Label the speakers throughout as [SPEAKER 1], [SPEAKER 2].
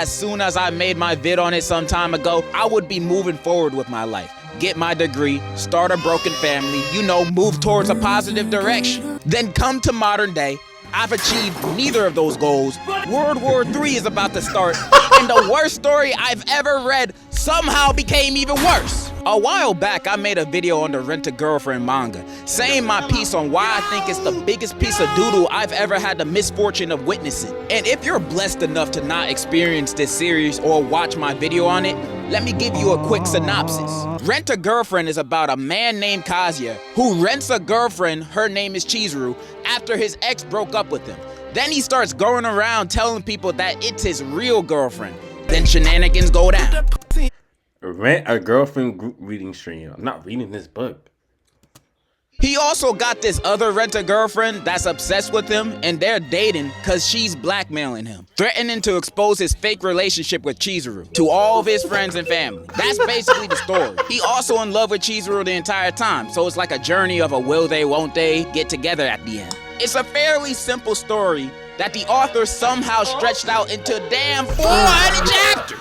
[SPEAKER 1] as soon as I made my vid on it some time ago, I would be moving forward with my life. Get my degree, start a broken family, move towards a positive direction. Then come to modern day, I've achieved neither of those goals. World War III is about to start, and the worst story I've ever read somehow became even worse. A while back, I made a video on the Rent-A-Girlfriend manga, saying my piece on why I think it's the biggest piece of doodle I've ever had the misfortune of witnessing. And if you're blessed enough to not experience this series or watch my video on it, let me give you a quick synopsis. Rent-A-Girlfriend is about a man named Kazuya who rents a girlfriend, her name is Chizuru, after his ex broke up with him. Then he starts going around telling people that it's his real girlfriend. Then shenanigans go down.
[SPEAKER 2] Rent a Girlfriend group reading stream. I'm not reading this book.
[SPEAKER 1] He also got this other Rent-A-Girlfriend that's obsessed with him, and they're dating because she's blackmailing him, threatening to expose his fake relationship with Chizuru to all of his friends and family. That's basically the story. He also in love with Chizuru the entire time, so it's like a journey of a will they, won't they get together at the end. It's a fairly simple story that the author somehow stretched out into damn 400 chapters.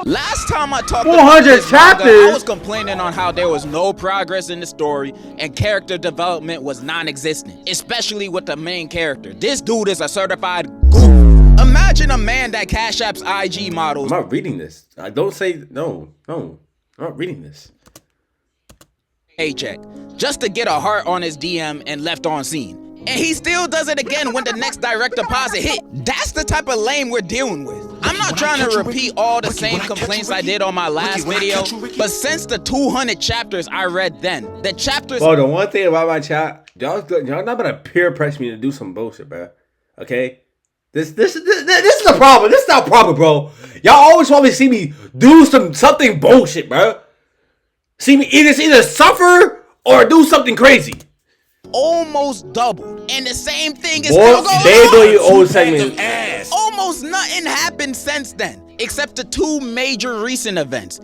[SPEAKER 1] Last time I talked about this manga, I was complaining on how there was no progress in the story and character development was non-existent, especially with the main character. This dude is a certified goof. Imagine a man that cash apps IG models.
[SPEAKER 2] I'm not reading this. I don't say no. I'm not reading this.
[SPEAKER 1] Paycheck, just to get a heart on his DM and left on scene. And he still does it again when the next direct deposit hit. That's the type of lame we're dealing with. I'm not trying to repeat all the same complaints I did on my last video, but since the 200 chapters I read then, the chapters...
[SPEAKER 2] Bro, the one thing about my chat, y'all not gonna peer press me to do some bullshit, bro. Okay? This is the problem. This is not a problem, bro. Y'all always want me to see me do something bullshit, bro. See me either suffer or do something crazy.
[SPEAKER 1] Almost doubled, and the same thing is still going
[SPEAKER 2] on.
[SPEAKER 1] Almost nothing happened since then, except the two major recent events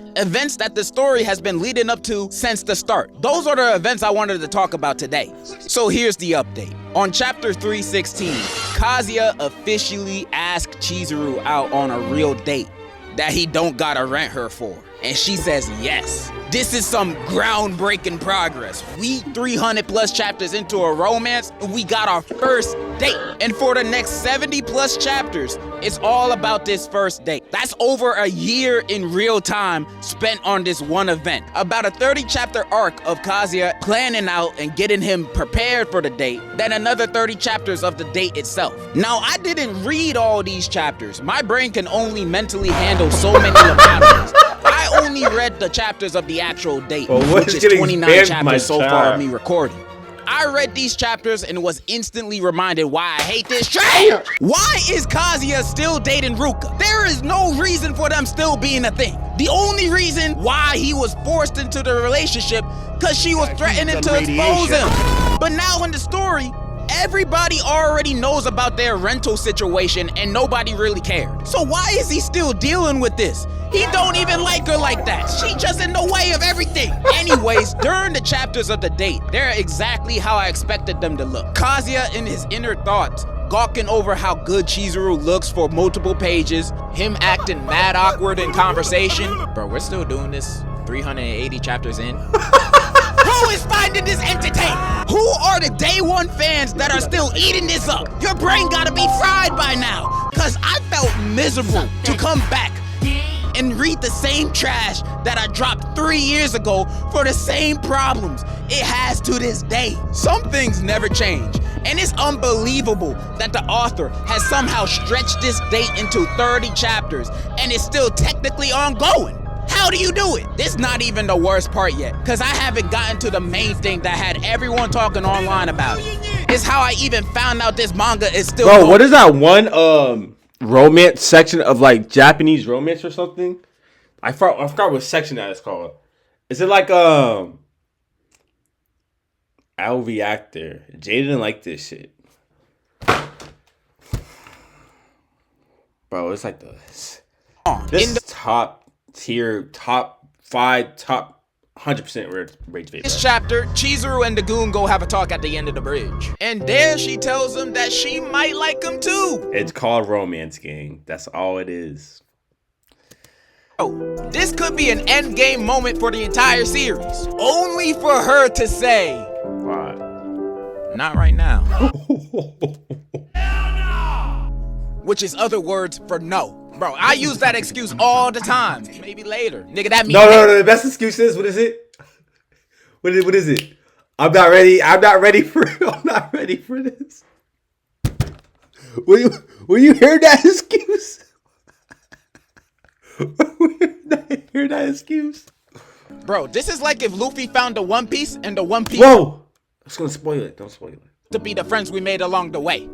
[SPEAKER 1] that the story has been leading up to since the start. Those are the events I wanted to talk about today. So here's the update. On chapter 316, Kazuya officially asked Chizuru out on a real date that he don't gotta rent her for, and she says yes. This is some groundbreaking progress. We 300 plus chapters into a romance, and we got our first date. And for the next 70 plus chapters, it's all about this first date. That's over a year in real time spent on this one event. About a 30 chapter arc of Kazuya planning out and getting him prepared for the date, then another 30 chapters of the date itself. Now, I didn't read all these chapters. My brain can only mentally handle so many lobotomies. I only read the chapters of the actual date, which is 29 chapters so far of me recording. I read these chapters and was instantly reminded why I hate this trash. Why is Kazuya still dating Ruka? There is no reason for them still being a thing. The only reason why he was forced into the relationship because she was threatening to expose him. But now in the story, everybody already knows about their rental situation and nobody really cared. So why is he still dealing with this? He don't even like her like that. She just in the way of everything. Anyways, during the chapters of the date, they're exactly how I expected them to look. Kazuya in his inner thoughts, gawking over how good Chizuru looks for multiple pages, him acting mad awkward in conversation. Bro, we're still doing this 380 chapters in. Who is finding this entertaining? Who are the day one fans that are still eating this up? Your brain gotta be fried by now. Cause I felt miserable to come back and read the same trash that I dropped 3 years ago for the same problems it has to this day. Some things never change, and it's unbelievable that the author has somehow stretched this date into 30 chapters and it's still technically ongoing. How do you do it? This is not even the worst part yet, because I haven't gotten to the main thing that had everyone talking online about it. It's how I even found out this manga is still going.
[SPEAKER 2] What is that one romance section of like Japanese romance or something? I forgot what section that is called. Is it like I'll reactor? Jaden didn't like this shit. Bro, it's like this top tier, top 5, top 100% rage favorite.
[SPEAKER 1] This chapter, Chizuru and the goon go have a talk at the end of the bridge. And there she tells him that she might like him too.
[SPEAKER 2] It's called romance, gang. That's all it is.
[SPEAKER 1] Oh, this could be an endgame moment for the entire series. Only for her to say, not right now. Which is other words for no. Bro, I use that excuse all the time. Maybe later. Nigga, that means
[SPEAKER 2] No. The best excuse is, what is it? What is it? I'm not ready. I'm not ready for this. Will you hear that excuse? Hear that excuse?
[SPEAKER 1] Bro, this is like if Luffy found the One Piece and the One Piece.
[SPEAKER 2] Whoa! I was gonna spoil it. Don't spoil it.
[SPEAKER 1] To be the friends we made along the way.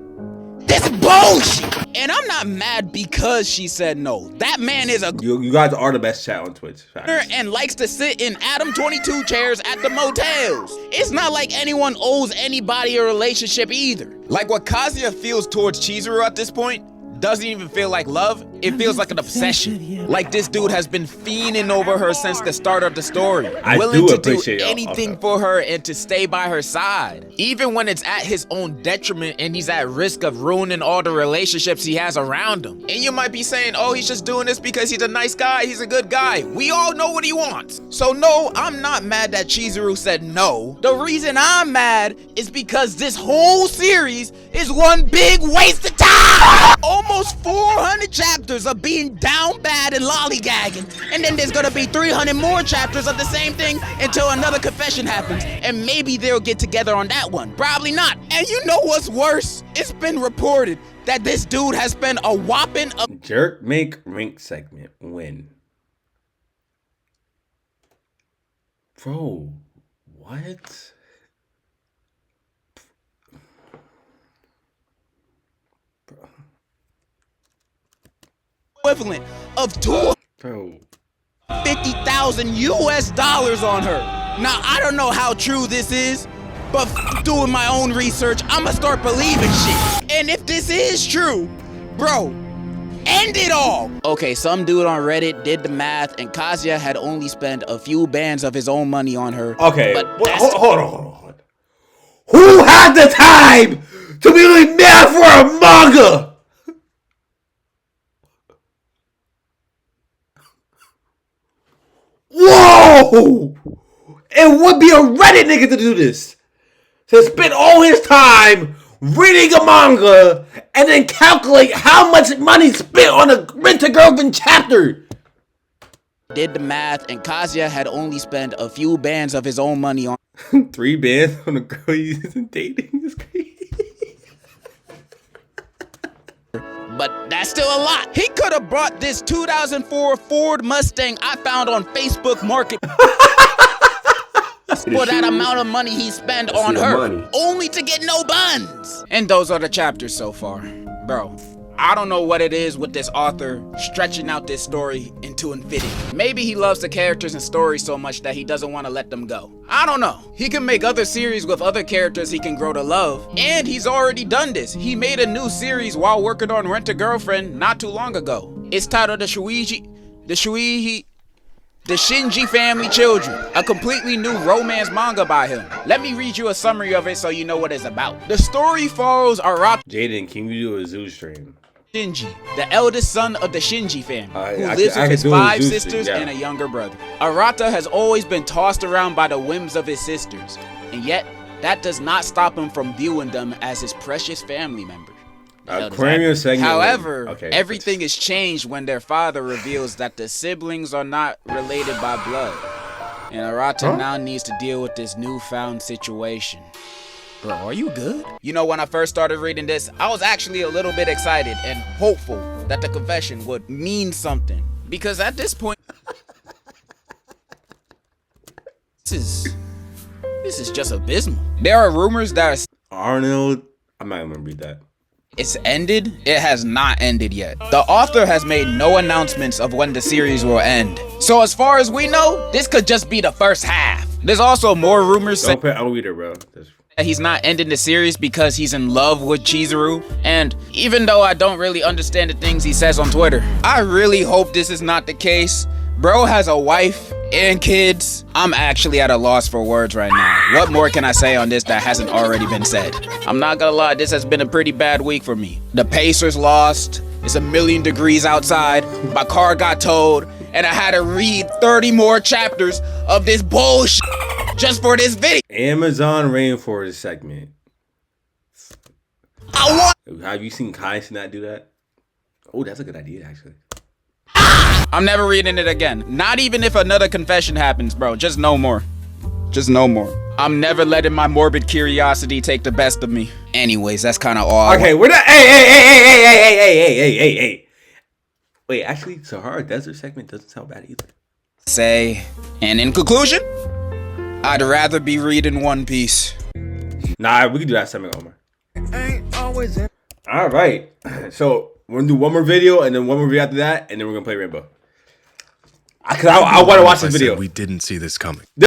[SPEAKER 1] This bullshit! And I'm not mad because she said no. That man is a
[SPEAKER 2] You guys are the best chat on Twitch.
[SPEAKER 1] and likes to sit in Adam 22 chairs at the motels. It's not like anyone owes anybody a relationship either. Like what Kazuya feels towards Chizuru at this point doesn't even feel like love, it feels like an obsession. Like this dude has been fiending over her since the start of the story. Willing to do anything for her and to stay by her side. Even when it's at his own detriment and he's at risk of ruining all the relationships he has around him. And you might be saying, oh, he's just doing this because he's a nice guy, he's a good guy. We all know what he wants. So no, I'm not mad that Chizuru said no. The reason I'm mad is because this whole series is one big waste of time. Almost 400 chapters of being down bad and lollygagging, and then there's gonna be 300 more chapters of the same thing until another confession happens, and maybe they'll get together on that one. Probably not. And you know what's worse? It's been reported that this dude has spent a whopping
[SPEAKER 2] jerk make rink segment win. Bro, what?
[SPEAKER 1] equivalent of $250,000 US on her. Now, I don't know how true this is, but doing my own research, I'ma start believing shit. And if this is true, bro, end it all. Okay, some dude on Reddit did the math, and Kazuya had only spent a few bands of his own money on her.
[SPEAKER 2] Okay, but hold on. Who had the time to be doing math for a manga? Whoa! It would be a Reddit nigga to do this. To spend all his time reading a manga and then calculate how much money spent on a Rent-a-Girlfriend chapter.
[SPEAKER 1] Did the math, and Kazuya had only spent a few bands of his own money on
[SPEAKER 2] 3 bands on a girl he's dating. Is crazy.
[SPEAKER 1] But that's still a lot. He could have bought this 2004 Ford Mustang I found on Facebook Market for that amount of money he spent on her, only to get no buns. And those are the chapters so far. Bro, I don't know what it is with this author stretching out this story into infinity. Maybe he loves the characters and stories so much that he doesn't want to let them go. I don't know. He can make other series with other characters he can grow to love. And he's already done this. He made a new series while working on Rent-a-Girlfriend not too long ago. It's titled The Shinji Family Children, a completely new romance manga by him. Let me read you a summary of it so you know what it's about. The story follows Arata
[SPEAKER 2] Jaden, can you do a zoo stream?
[SPEAKER 1] Shinji, the eldest son of the Shinji family, who lives with his 5 sisters and a younger brother. Arata has always been tossed around by the whims of his sisters, and yet that does not stop him from viewing them as his precious family members. However, everything is changed when their father reveals that the siblings are not related by blood, and Arata now needs to deal with this newfound situation. Bro, are you good? You know, when I first started reading this, I was actually a little bit excited and hopeful that the confession would mean something. Because at this point, this is just abysmal. There are rumors that
[SPEAKER 2] Arnold, I'm not gonna read that.
[SPEAKER 1] It's ended. It has not ended yet. The author has made no announcements of when the series will end. So as far as we know, this could just be the first half. There's also more rumors saying
[SPEAKER 2] I'll read it, bro.
[SPEAKER 1] he's not ending the series because he's in love with Chizuru. And even though I don't really understand the things he says on Twitter, I really hope this is not the case. Bro has a wife and kids. I'm actually at a loss for words right now. What more can I say on this that hasn't already been said? I'm not gonna lie, this has been a pretty bad week for me. The Pacers lost. It's 1,000,000 degrees outside. My car got towed. and I had to read 30 more chapters of this bullshit just for this video.
[SPEAKER 2] Amazon rainforest segment.
[SPEAKER 1] I want.
[SPEAKER 2] Have you seen Kai not do that? Oh, that's a good idea, actually.
[SPEAKER 1] I'm never reading it again. Not even if another confession happens, bro. Just no more. Just no more. I'm never letting my morbid curiosity take the best of me. Anyways, that's kind of all.
[SPEAKER 2] Okay, we're not. Hey. Wait, actually, Sahara Desert segment doesn't sound bad either.
[SPEAKER 1] Say, and in conclusion, I'd rather be reading One Piece.
[SPEAKER 2] Nah, we can do that segment, Omar. All right, so we're gonna do one more video and then one more video after that, and then we're gonna play Rainbow. Cause I want to watch this video.
[SPEAKER 3] We didn't see this coming.